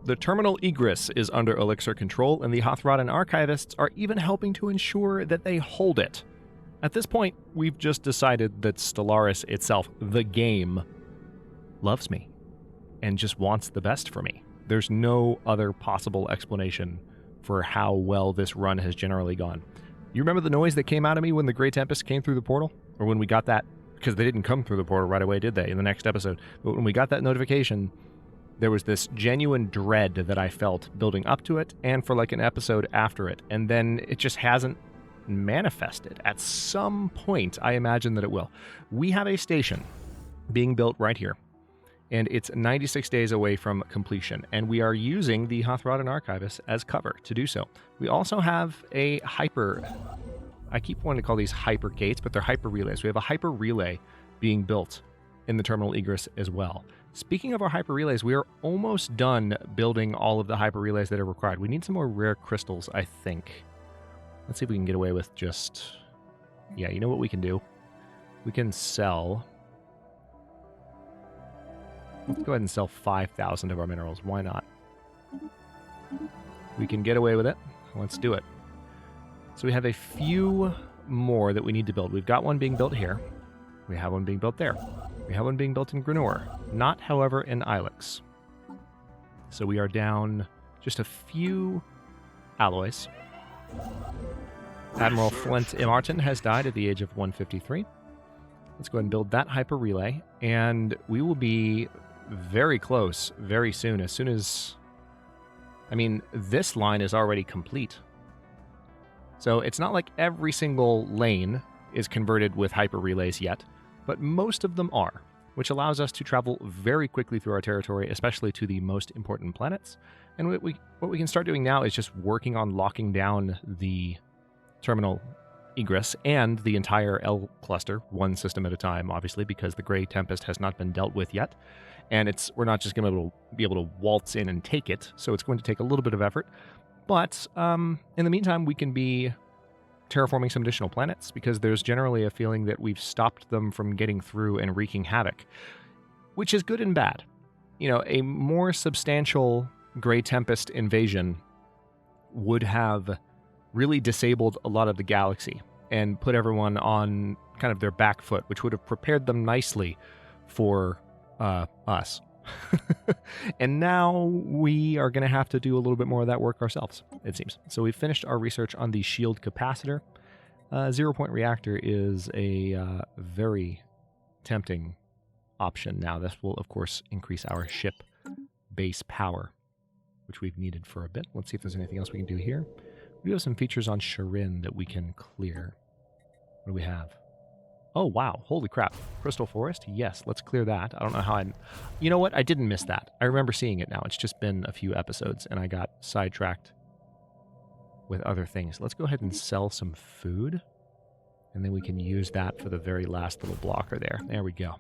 The terminal egress is under Ullyxr control, and the Hothroddan archivists are even helping to ensure that they hold it. At this point, we've just decided that Stellaris itself, the game, loves me and just wants the best for me. There's no other possible explanation for how well this run has generally gone. You remember the noise that came out of me when the Grey Tempest came through the portal? Or when we got that, because they didn't come through the portal right away, did they, in the next episode? But when we got that notification, there was this genuine dread that I felt building up to it and for like an episode after it. And then it just hasn't manifested. At some point, I imagine that it will. We have a station being built right here, and it's 96 days away from completion, and we are using the Hothroddan Archivists as cover to do so. We also have a hyper... I keep wanting to call these hyper gates, but they're hyper relays. We have a hyper relay being built in the terminal egress as well. Speaking of our hyper relays, we are almost done building all of the hyper relays that are required. We need some more rare crystals, I think. Let's see if we can get away with just... Yeah, you know what we can do? We can sell... Let's go ahead and sell 5,000 of our minerals. Why not? We can get away with it. Let's do it. So we have a few more that we need to build. We've got one being built here. We have one being built there. We have one being built in Granor. Not, however, in Ullyxr. So we are down just a few alloys. Admiral Flint Imartin has died at the age of 153. Let's go ahead and build that hyper relay, and we will be very close very soon. As soon as... I mean, this line is already complete. So it's not like every single lane is converted with hyper relays yet, but most of them are, which allows us to travel very quickly through our territory, especially to the most important planets. And what we can start doing now is just working on locking down the terminal egress and the entire L cluster, one system at a time, obviously, because the Grey Tempest has not been dealt with yet. And we're not just going to be able to waltz in and take it, so it's going to take a little bit of effort. But in the meantime, we can be terraforming some additional planets, because there's generally a feeling that we've stopped them from getting through and wreaking havoc, which is good and bad. You know, a more substantial Grey Tempest invasion would have really disabled a lot of the galaxy and put everyone on kind of their back foot, which would have prepared them nicely for us. And now we are going to have to do a little bit more of that work ourselves, it seems. So we've finished our research on the shield capacitor. 0-point reactor is a very tempting option now. This will, of course, increase our ship base power, which we've needed for a bit. Let's see if there's anything else we can do here. We have some features on Sharin that we can clear. What do we have? Oh, wow. Holy crap. Crystal Forest? Yes, let's clear that. I don't know how I... You know what? I didn't miss that. I remember seeing it now. It's just been a few episodes, and I got sidetracked with other things. Let's go ahead and sell some food, and then we can use that for the very last little blocker there. There we go.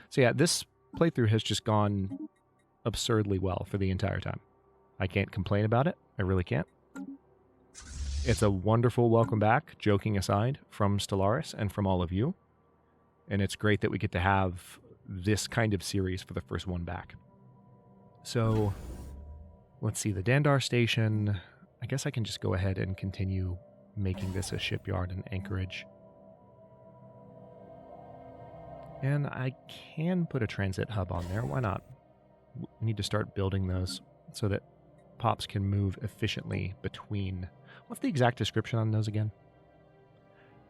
So yeah, this playthrough has just gone absurdly well for the entire time. I can't complain about it. I really can't. It's a wonderful welcome back, joking aside, from Stellaris and from all of you. And it's great that we get to have this kind of series for the first one back. So, let's see, the Dandar Station. I guess I can just go ahead and continue making this a shipyard and anchorage. And I can put a transit hub on there. Why not? We need to start building those so that Pops can move efficiently between... What's the exact description on those again?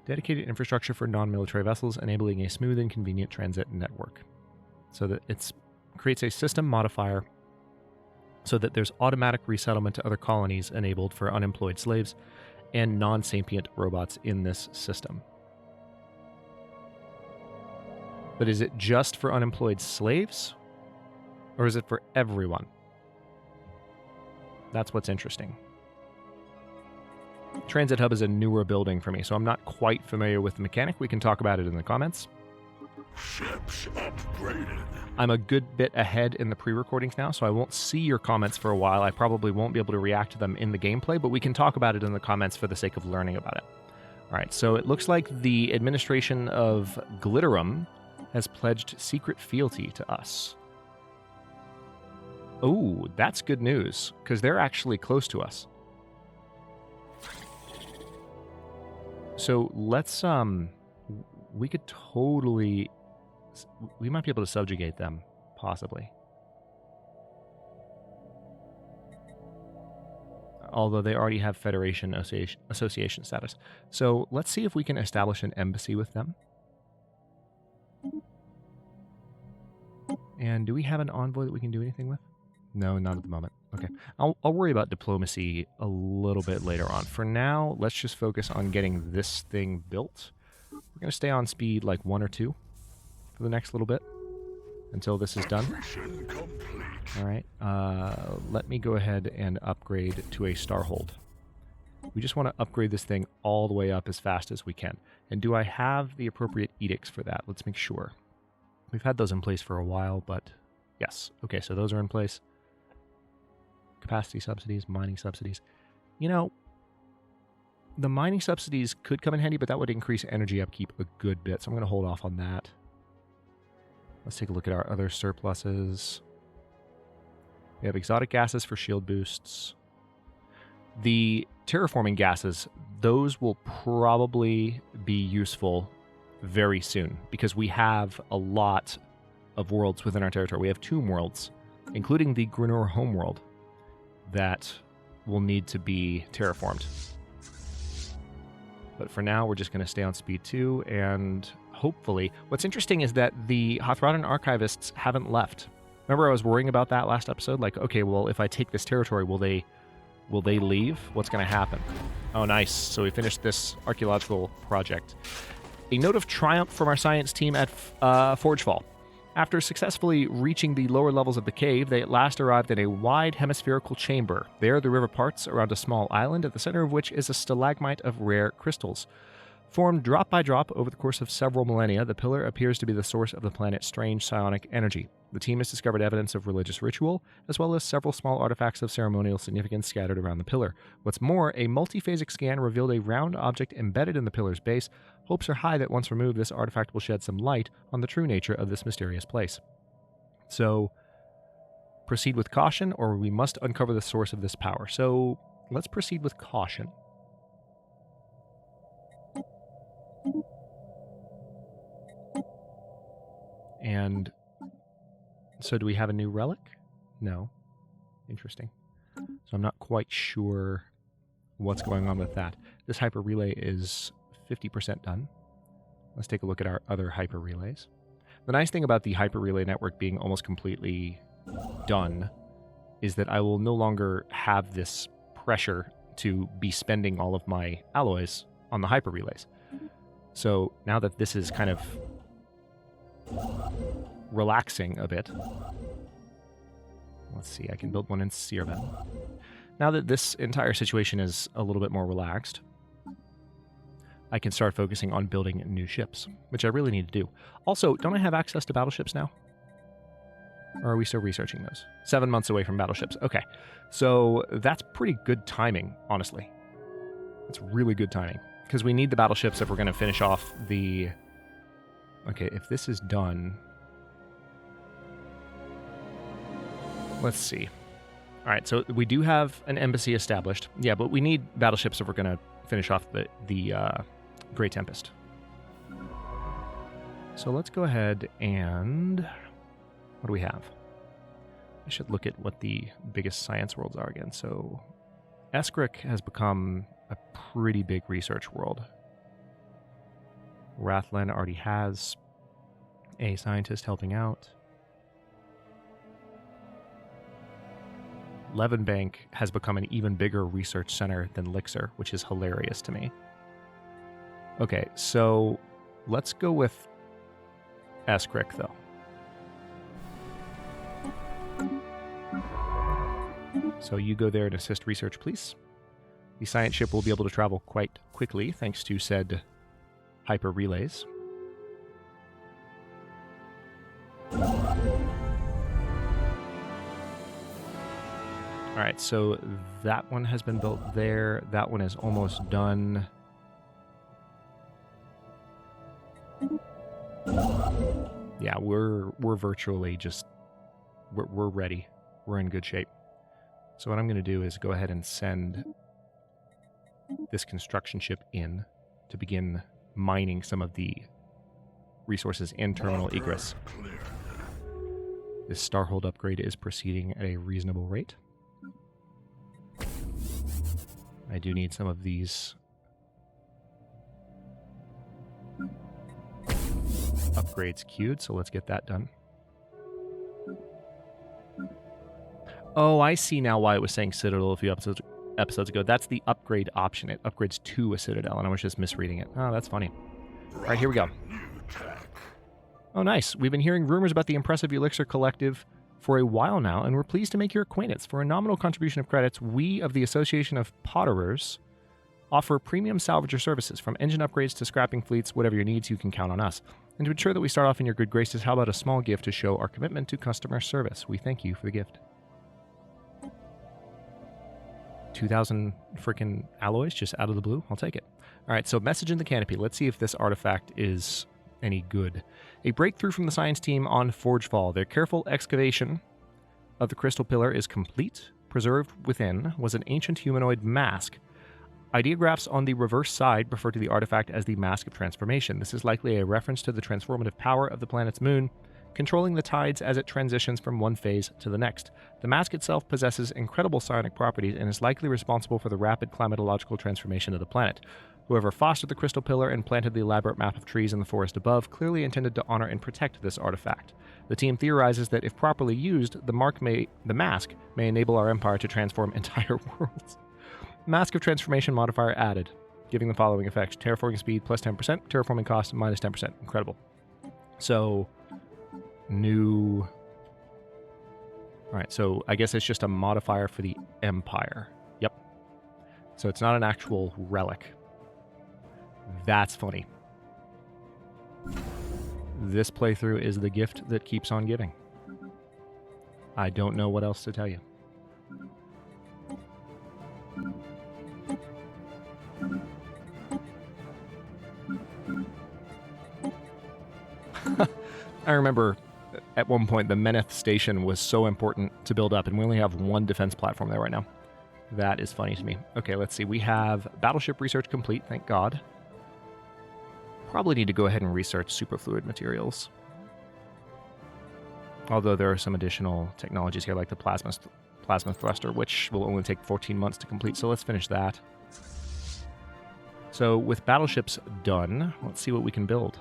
Dedicated infrastructure for non-military vessels, enabling a smooth and convenient transit network. So that it creates a system modifier so that there's automatic resettlement to other colonies enabled for unemployed slaves and non-sapient robots in this system. But is it just for unemployed slaves? Or is it for everyone? That's what's interesting. Transit Hub is a newer building for me, so I'm not quite familiar with the mechanic. We can talk about it in the comments. Ships upgraded. I'm a good bit ahead in the pre-recordings now, so I won't see your comments for a while. I probably won't be able to react to them in the gameplay, but we can talk about it in the comments for the sake of learning about it. All right, so it looks like the administration of Glitterum has pledged secret fealty to us. Oh, that's good news, because they're actually close to us. So let's, we could totally, we might be able to subjugate them, possibly. Although they already have Federation association status. So let's see if we can establish an embassy with them. And do we have an envoy that we can do anything with? No, not at the moment. Okay. I'll worry about diplomacy a little bit later on. For now, let's just focus on getting this thing built. We're going to stay on speed like 1 or 2 for the next little bit until this is done. All right. Let me go ahead and upgrade to a Starhold. We just want to upgrade this thing all the way up as fast as we can. And do I have the appropriate edicts for that? Let's make sure. We've had those in place for a while, but yes. Okay, so those are in place. Capacity subsidies, mining subsidies. You know, the mining subsidies could come in handy, but that would increase energy upkeep a good bit, so I'm going to hold off on that. Let's take a look at our other surpluses. We have exotic gases for shield boosts. The terraforming gases, those will probably be useful very soon, because we have a lot of worlds within our territory. We have tomb worlds, including the Grenor homeworld, that will need to be terraformed. But for now, we're just going to stay on speed 2, and hopefully... What's interesting is that the Hothradin archivists haven't left. Remember I was worrying about that last episode? Like, okay, well, if I take this territory, will they leave? What's going to happen? Oh, nice. So we finished this archaeological project. A note of triumph from our science team at Forgefall. After successfully reaching the lower levels of the cave, they at last arrived in a wide hemispherical chamber. There, the river parts around a small island, at the center of which is a stalagmite of rare crystals. Formed drop by drop over the course of several millennia, the pillar appears to be the source of the planet's strange psionic energy. The team has discovered evidence of religious ritual, as well as several small artifacts of ceremonial significance scattered around the pillar. What's more, a multiphasic scan revealed a round object embedded in the pillar's base. Hopes are high that once removed, this artifact will shed some light on the true nature of this mysterious place. So, proceed with caution, or we must uncover the source of this power. So, let's proceed with caution. And so do we have a new relic? No. Interesting. So I'm not quite sure what's going on with that. This hyper relay is 50% done. Let's take a look at our other hyper relays. The nice thing about the hyper relay network being almost completely done is that I will no longer have this pressure to be spending all of my alloys on the hyper relays. So now that this is kind of relaxing a bit. Let's see, I can build one in Sirven. Now that this entire situation is a little bit more relaxed, I can start focusing on building new ships, which I really need to do. Also, don't I have access to battleships now? Or are we still researching those? 7 months away from battleships. Okay, so that's pretty good timing, honestly. It's really good timing, because we need the battleships if we're going to finish off the... Okay, if this is done... Let's see. All right, so we do have an embassy established. Yeah, but we need battleships if we're going to finish off the Grey Tempest. So let's go ahead and... What do we have? I should look at what the biggest science worlds are again. So Eskric has become a pretty big research world. Rathlen already has a scientist helping out. Levenbank has become an even bigger research center than Ullyxr, which is hilarious to me. Okay, so let's go with Eskric, though. So you go there and assist research, please. The science ship will be able to travel quite quickly, thanks to said hyper relays. All right, so that one has been built there. That one is almost done. Yeah, we're virtually just we're ready. we're in good shape. So what I'm going to do is go ahead and send this construction ship in to begin mining some of the resources in terminal egress. This Starhold upgrade is proceeding at a reasonable rate. I do need some of these upgrades queued, so let's get that done. Oh, I see now why it was saying Citadel a few episodes ago. That's the upgrade option. It upgrades to a Citadel, and I was just misreading it. Oh, that's funny. All right, here we go. Oh, nice. We've been hearing rumors about the impressive Ullyxr Collective for a while now, and we're pleased to make your acquaintance. For a nominal contribution of credits, we of the Association of Potterers offer premium salvager services, from engine upgrades to scrapping fleets. Whatever your needs, you can count on us. And to ensure that we start off in your good graces, how about a small gift to show our commitment to customer service? We thank you for the gift. 2,000 freaking alloys just out of the blue. I'll take it. All right, so message in the canopy. Let's see if this artifact is any good. A breakthrough from the science team on Forgefall. Their careful excavation of the crystal pillar is complete. Preserved within was an ancient humanoid mask. Ideographs on the reverse side refer to the artifact as the Mask of Transformation. This is likely a reference to the transformative power of the planet's moon, controlling the tides as it transitions from one phase to the next. The mask itself possesses incredible psionic properties and is likely responsible for the rapid climatological transformation of the planet. Whoever fostered the crystal pillar and planted the elaborate map of trees in the forest above clearly intended to honor and protect this artifact. The team theorizes that if properly used, the mask may enable our empire to transform entire worlds. Mask of Transformation modifier added, giving the following effects: terraforming speed plus 10%, terraforming cost minus 10%. Incredible. So, new... Alright, so I guess it's just a modifier for the Empire. Yep. So it's not an actual relic. That's funny. This playthrough is the gift that keeps on giving. I don't know what else to tell you. I remember at one point the Meneth station was so important to build up, and we only have one defense platform there right now. That is funny to me. Okay, let's see. We have battleship research complete, thank God. Probably need to go ahead and research superfluid materials. Although there are some additional technologies here, like the plasma thruster, which will only take 14 months to complete, so let's finish that. So with battleships done, let's see what we can build.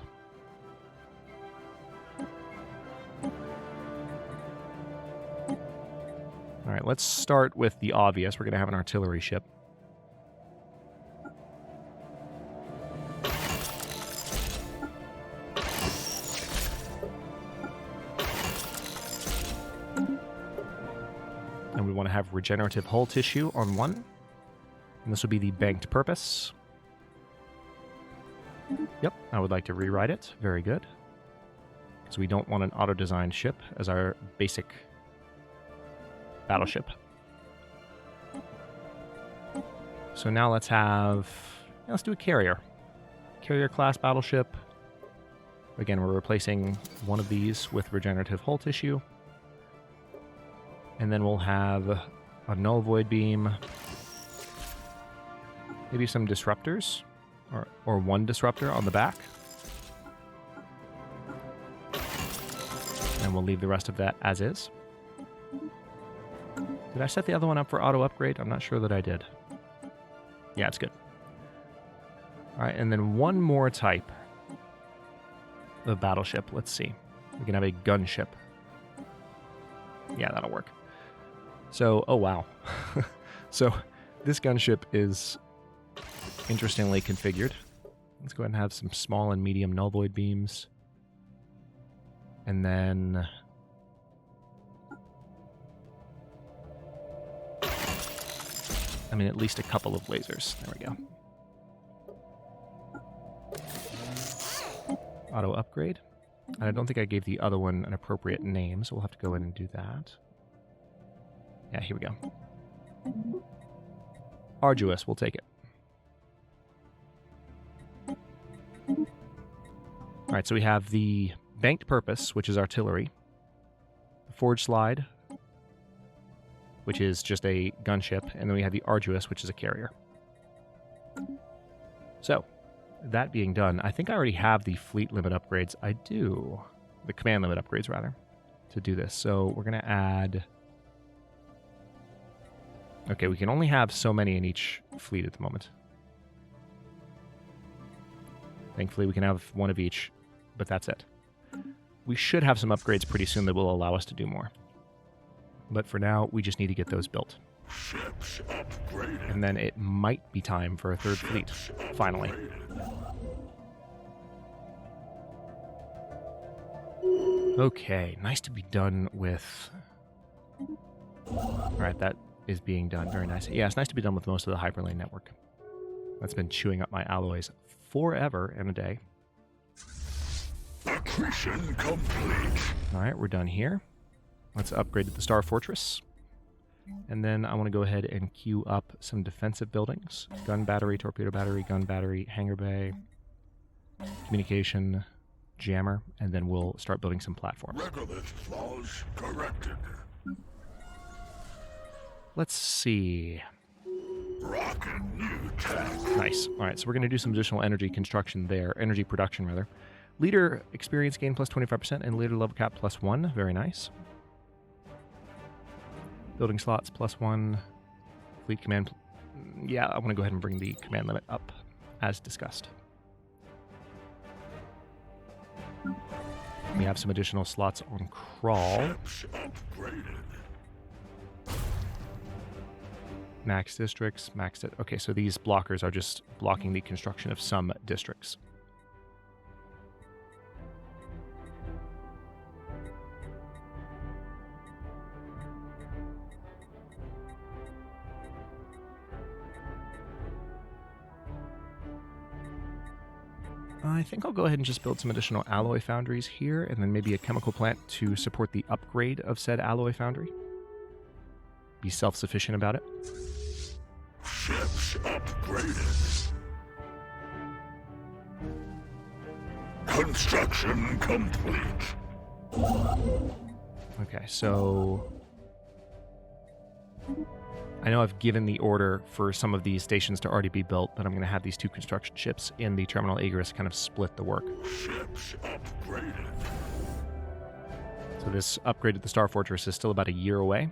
All right, let's start with the obvious. We're going to have an artillery ship. And we want to have regenerative hull tissue on one. And this will be the banked purpose. Yep, I would like to rewrite it. Very good. So we don't want an auto-designed ship as our basic battleship. So now let's do a carrier. Carrier class battleship. Again, we're replacing one of these with regenerative hull tissue. And then we'll have a null void beam. Maybe some disruptors. Or one disruptor on the back. And we'll leave the rest of that as is. Did I set the other one up for auto upgrade? I'm not sure that I did. Yeah, it's good. All right, and then one more type of battleship. Let's see. We can have a gunship. Yeah, that'll work. So, oh wow. So, this gunship is interestingly configured. Let's go ahead and have some small and medium null void beams. And then... I mean, at least a couple of lasers. There we go. Auto upgrade. And I don't think I gave the other one an appropriate name, so we'll have to go in and do that. Yeah, here we go. Arduous, we'll take it. Alright, so we have the banked purpose, which is artillery. The forge slide, which is just a gunship, and then we have the Arduous, which is a carrier. So, that being done, I think I already have the fleet limit upgrades. I do. The command limit upgrades, rather, to do this. So, we're going to add... Okay, we can only have so many in each fleet at the moment. Thankfully, we can have one of each, but that's it. We should have some upgrades pretty soon that will allow us to do more. But for now, we just need to get those built. Ships upgraded. And then it might be time for a third fleet, finally. Okay, nice to be done with... Alright, that is being done. Very nice. Yeah, it's nice to be done with most of the hyperlane network. That's been chewing up my alloys forever and a day. Accretion complete. Alright, we're done here. Let's upgrade to the Star Fortress. And then I want to go ahead and queue up some defensive buildings. Gun battery, torpedo battery, gun battery, hangar bay, communication, jammer, and then we'll start building some platforms. Regolith flaws corrected. Let's see. Rocket new tech. Nice. All right, so we're going to do some additional energy construction there. Energy production, rather. Leader experience gain plus 25% and leader level cap plus 1. Very nice. Building slots plus 1. Fleet command. Yeah, I want to go ahead and bring the command limit up as discussed. We have some additional slots on crawl. Ships upgraded. Max districts, okay, so these blockers are just blocking the construction of some districts. I think I'll go ahead and just build some additional alloy foundries here, and then maybe a chemical plant to support the upgrade of said alloy foundry. Be self-sufficient about it. Ships upgraded. Construction complete. Okay, so... I know I've given the order for some of these stations to already be built, but I'm going to have these two construction ships in the Terminal Aegis kind of split the work. Ships upgraded. So this upgrade to the Star Fortress is still about a year away.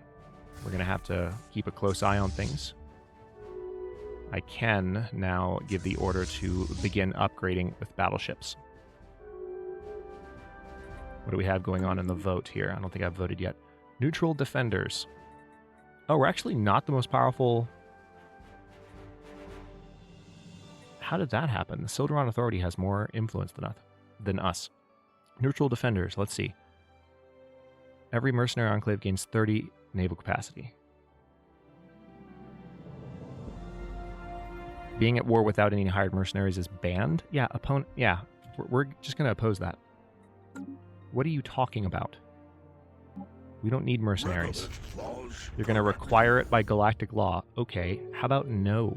We're going to have to keep a close eye on things. I can now give the order to begin upgrading with battleships. What do we have going on in the vote here? I don't think I've voted yet. Neutral defenders. Oh, we're actually not the most powerful. How did that happen? The Sildaron Authority has more influence than us. Neutral defenders. Let's see. Every mercenary enclave gains 30 naval capacity. Being at war without any hired mercenaries is banned? Yeah, opponent. Yeah, we're just going to oppose that. What are you talking about? We don't need mercenaries. You're going to require it by galactic law. Okay, how about no?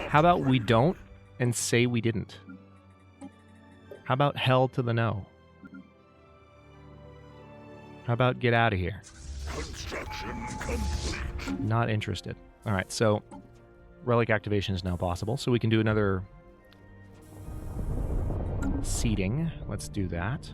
How about we don't and say we didn't? How about hell to the no? How about get out of here? Construction complete. Not interested. All right, so relic activation is now possible, so we can do another seeding. Let's do that.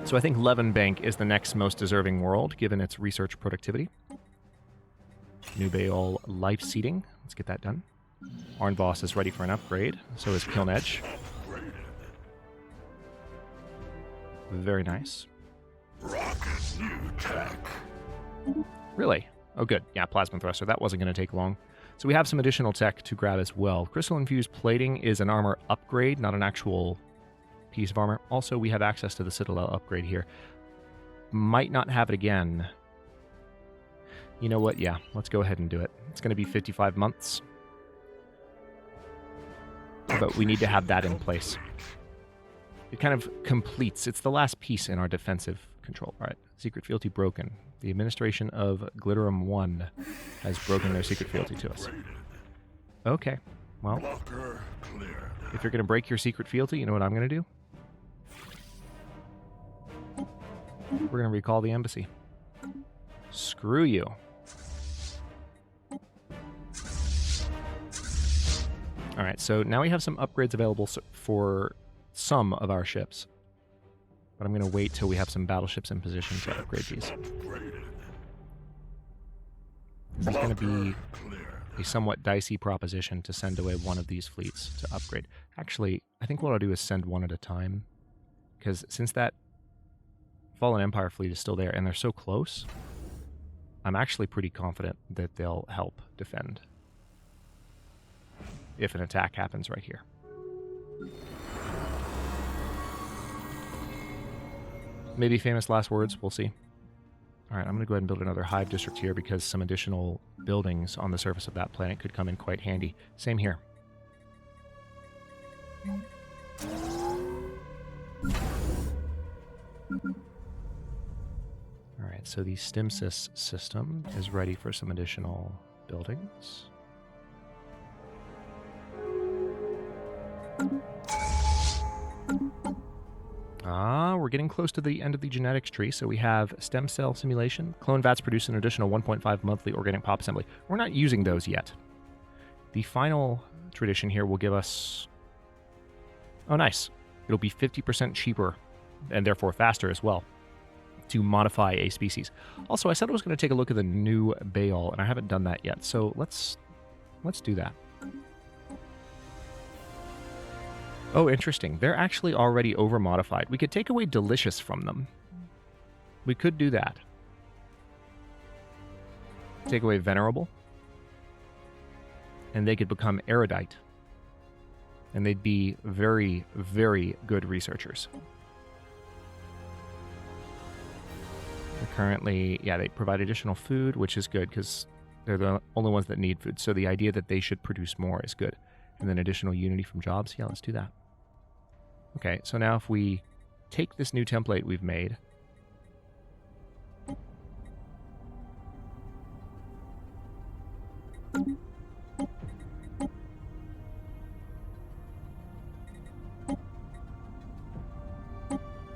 So I think Levenbank is the next most deserving world, given its research productivity. New Baol life seeding. Let's get that done. Arnvoss is ready for an upgrade. So is Kilnedge. Very nice. Rocket new tech. Really? Oh, good. Yeah, Plasma Thruster. That wasn't going to take long. So we have some additional tech to grab as well. Crystal Infused Plating is an armor upgrade, not an actual piece of armor. Also, we have access to the Citadel upgrade here. Might not have it again. You know what? Yeah, let's go ahead and do it. It's going to be 55 months. But we need to have that in place. It kind of completes. It's the last piece in our defensive control. All right. Secret fealty broken. The administration of Glitterum 1 has broken their secret fealty to us. Okay. Well, if you're going to break your secret fealty, you know what I'm going to do? We're going to recall the embassy. Screw you. All right, so now we have some upgrades available for some of our ships. But I'm going to wait till we have some battleships in position to upgrade these. This is going to be a somewhat dicey proposition to send away one of these fleets to upgrade. Actually, I think what I'll do is send one at a time. Because since that Fallen Empire fleet is still there and they're so close, I'm actually pretty confident that they'll help defend if an attack happens right here. Maybe famous last words, we'll see. All right, I'm going to go ahead and build another hive district here because some additional buildings on the surface of that planet could come in quite handy. Same here. All right, so the STEMSys system is ready for some additional buildings. We're getting close to the end of the genetics tree, so we have stem cell simulation. Clone vats produce an additional 1.5 monthly organic pop assembly. We're not using those yet. The final tradition here will give us... Oh, nice. It'll be 50% cheaper, and therefore faster as well, to modify a species. Also, I said I was going to take a look at the new Baal, and I haven't done that yet, so let's do that. Oh, interesting. They're actually already over-modified. We could take away delicious from them. We could do that. Take away venerable. And they could become erudite. And they'd be very, very good researchers. They're currently, yeah, they provide additional food, which is good because they're the only ones that need food. So the idea that they should produce more is good. And then additional unity from jobs. Yeah, let's do that. Okay, so now if we take this new template we've made,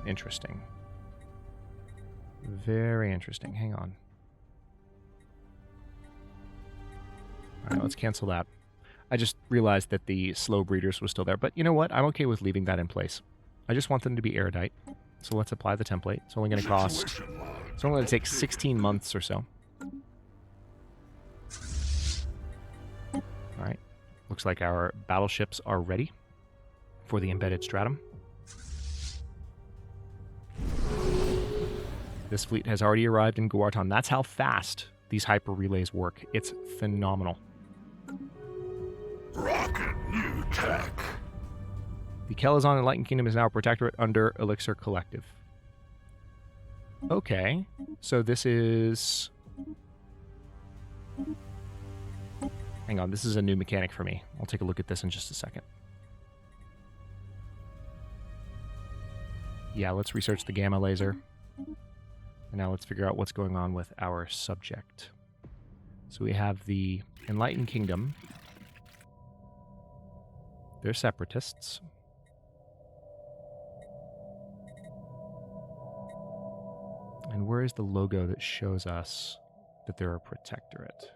interesting. Very interesting. Hang on. All right, let's cancel that. I just realized that the slow breeders was still there. But you know what? I'm okay with leaving that in place. I just want them to be erudite. So let's apply the template. It's only going to cost... It's only going to take 16 months or so. Alright. Looks like our battleships are ready for the embedded stratum. This fleet has already arrived in Guarton. That's how fast these hyper relays work. It's phenomenal. Rocket new tech. The Kelazon Enlightened Kingdom is now a protectorate under Ullyxr Collective. Okay, so this is... Hang on, this is a new mechanic for me. I'll take a look at this in just a second. Yeah, let's research the gamma laser. And now let's figure out what's going on with our subject. So we have the Enlightened Kingdom. They're separatists. And where is the logo that shows us that they're a protectorate?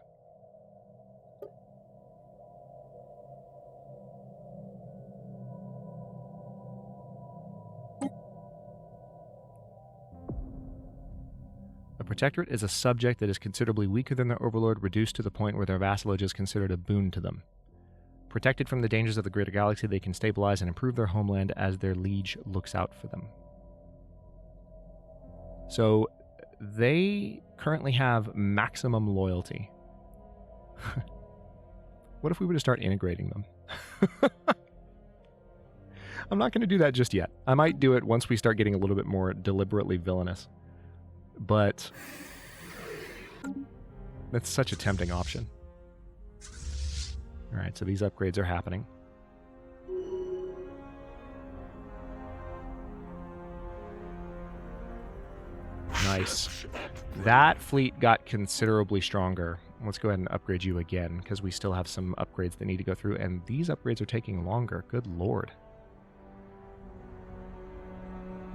A protectorate is a subject that is considerably weaker than their overlord, reduced to the point where their vassalage is considered a boon to them. Protected from the dangers of the greater galaxy, they can stabilize and improve their homeland as their liege looks out for them. So, they currently have maximum loyalty. What if we were to start integrating them? I'm not going to do that just yet. I might do it once we start getting a little bit more deliberately villainous. But that's such a tempting option. Alright, so these upgrades are happening. Nice. That fleet got considerably stronger. Let's go ahead and upgrade you again, because we still have some upgrades that need to go through, and these upgrades are taking longer. Good lord.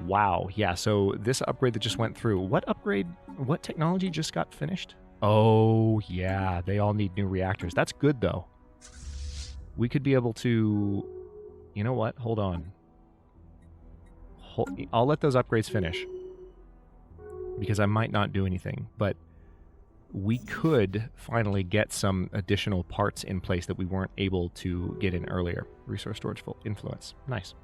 Wow. Yeah, so this upgrade that just went through, what technology just got finished? Oh, yeah, they all need new reactors. That's good, though. We could be able to... You know what? Hold on. I'll let those upgrades finish, because I might not do anything, but we could finally get some additional parts in place that we weren't able to get in earlier. Resource storage full influence. Nice.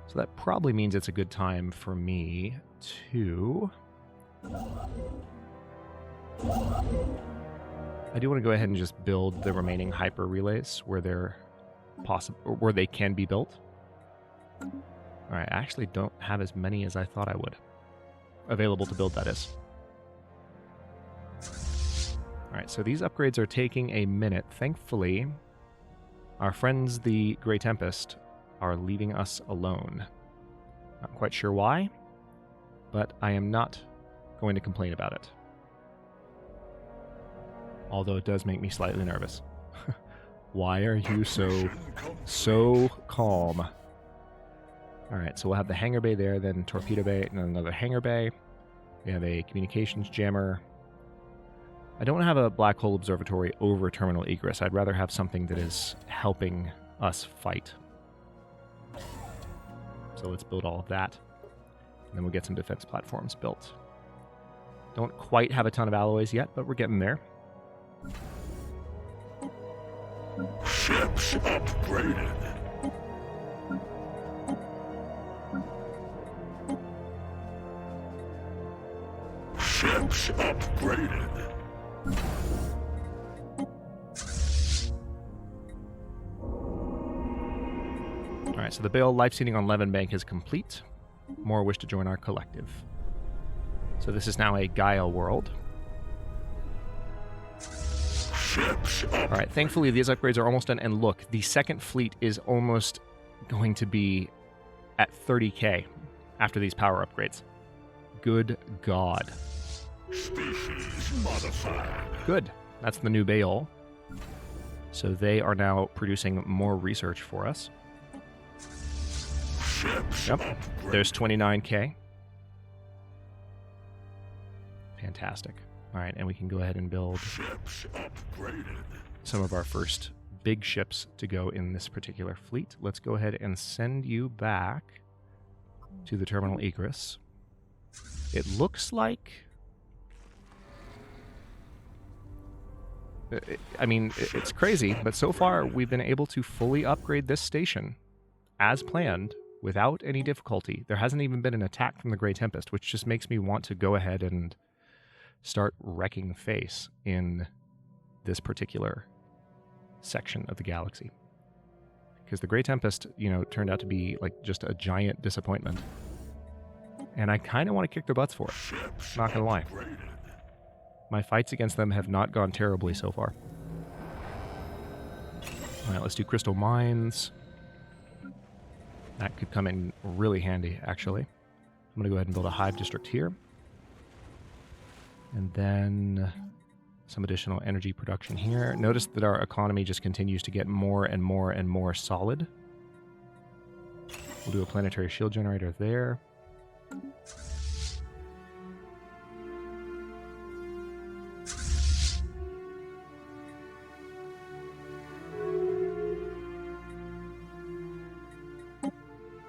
So that probably means it's a good time for me to... I do want to go ahead and just build the remaining hyper relays where they're possible, or where they can be built. Alright, I actually don't have as many as I thought I would. Available to build, that is. Alright, so these upgrades are taking a minute. Thankfully, our friends, the Grey Tempest, are leaving us alone. Not quite sure why, but I am not going to complain about it. Although it does make me slightly nervous. Why are you so calm? Alright, so we'll have the hangar bay there, then torpedo bay, and then another hangar bay. We have a communications jammer. I don't have a black hole observatory over terminal egress. I'd rather have something that is helping us fight. So let's build all of that. And then we'll get some defense platforms built. Don't quite have a ton of alloys yet, but we're getting there. Ships upgraded. Ships upgraded. Alright, so the Bale life seeding on Levin Bank is complete. More wish to join our collective. So this is now a Gaia world. Alright, thankfully these upgrades are almost done, and look, the second fleet is almost going to be at 30k after these power upgrades. Good God. Species modified. Good. That's the new Baal. So they are now producing more research for us. Yep. There's 29k. Fantastic. All right, and we can go ahead and build some of our first big ships to go in this particular fleet. Let's go ahead and send you back to the terminal egress. It looks like... I mean, it's crazy, but so far we've been able to fully upgrade this station as planned without any difficulty. There hasn't even been an attack from the Grey Tempest, which just makes me want to go ahead and start wrecking face in this particular section of the galaxy. Because the Grey Tempest, you know, turned out to be like just a giant disappointment. And I kind of want to kick their butts for it. Not gonna lie. My fights against them have not gone terribly so far. Alright, let's do crystal mines. That could come in really handy, actually. I'm going to go ahead and build a hive district here. And then some additional energy production here. Notice that our economy just continues to get more and more and more solid. We'll do a planetary shield generator there.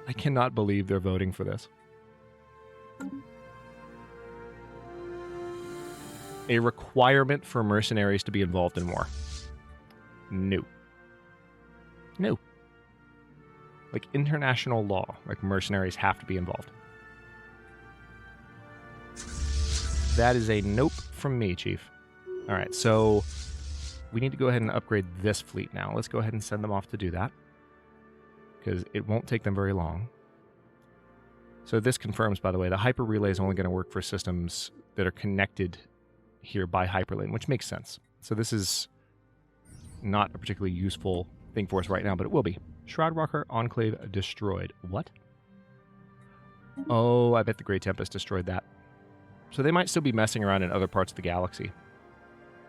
I cannot believe they're voting for this. A requirement for mercenaries to be involved in war. No. No. Like international law, like mercenaries have to be involved. That is a nope from me, Chief. All right, so we need to go ahead and upgrade this fleet now. Let's go ahead and send them off to do that, because it won't take them very long. So this confirms, by the way, the hyper relay is only going to work for systems that are connected here by hyperlane, which makes sense. So this is not a particularly useful thing for us right now, but it will be. Shroud Rocker Enclave destroyed. What? Oh, I bet the Grey Tempest destroyed that. So they might still be messing around in other parts of the galaxy,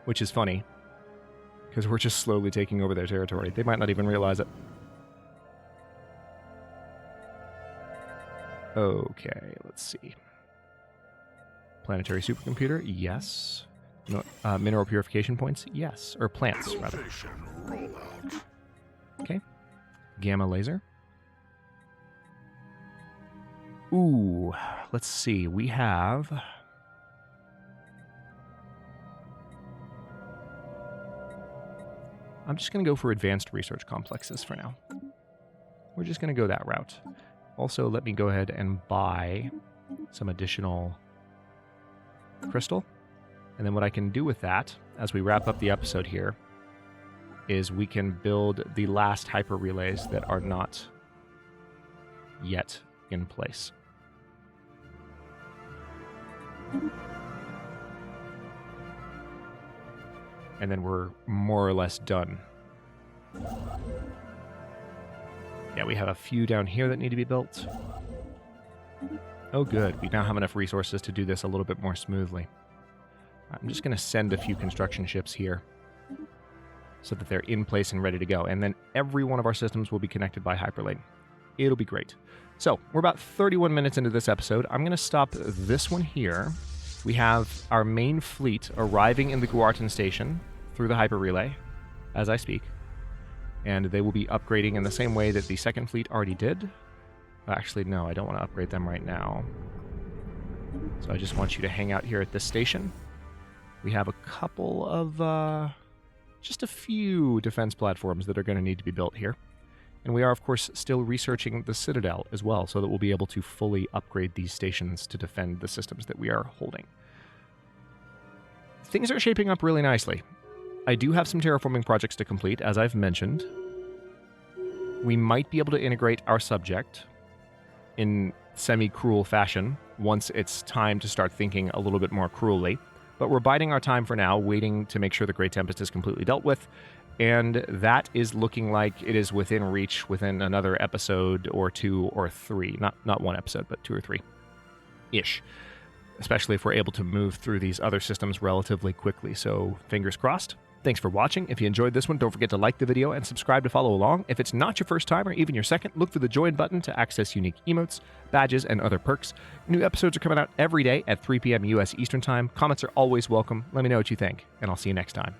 which is funny, because we're just slowly taking over their territory. They might not even realize it. Okay, let's see. Planetary supercomputer, yes. No, mineral purification points, yes. Or plants, rather. Filtration rollout. Okay. Gamma laser. Ooh, let's see. We have... I'm just going to go for advanced research complexes for now. We're just going to go that route. Also, let me go ahead and buy some additional crystal. And then what I can do with that, as we wrap up the episode here, is we can build the last hyper relays that are not yet in place. And then we're more or less done. Yeah, we have a few down here that need to be built. Oh, good. We now have enough resources to do this a little bit more smoothly. I'm just going to send a few construction ships here so that they're in place and ready to go. And then every one of our systems will be connected by hyperlink. It'll be great. So, we're about 31 minutes into this episode. I'm going to stop this one here. We have our main fleet arriving in the Guartan station through the hyper relay as I speak. And they will be upgrading in the same way that the second fleet already did. Actually, no, I don't want to upgrade them right now. So I just want you to hang out here at this station. We have a couple of, just a few defense platforms that are going to need to be built here. And we are, of course, still researching the Citadel as well, so that we'll be able to fully upgrade these stations to defend the systems that we are holding. Things are shaping up really nicely. I do have some terraforming projects to complete, as I've mentioned. We might be able to integrate our subject in semi-cruel fashion once it's time to start thinking a little bit more cruelly. But we're biding our time for now, waiting to make sure the Great Tempest is completely dealt with. And that is looking like it is within reach within another episode or 2 or 3. Not one episode, but 2 or 3-ish. Especially if we're able to move through these other systems relatively quickly. So fingers crossed. Thanks for watching. If you enjoyed this one, don't forget to like the video and subscribe to follow along. If it's not your first time or even your second, look for the join button to access unique emotes, badges, and other perks. New episodes are coming out every day at 3 p.m. U.S. Eastern Time. Comments are always welcome. Let me know what you think, and I'll see you next time.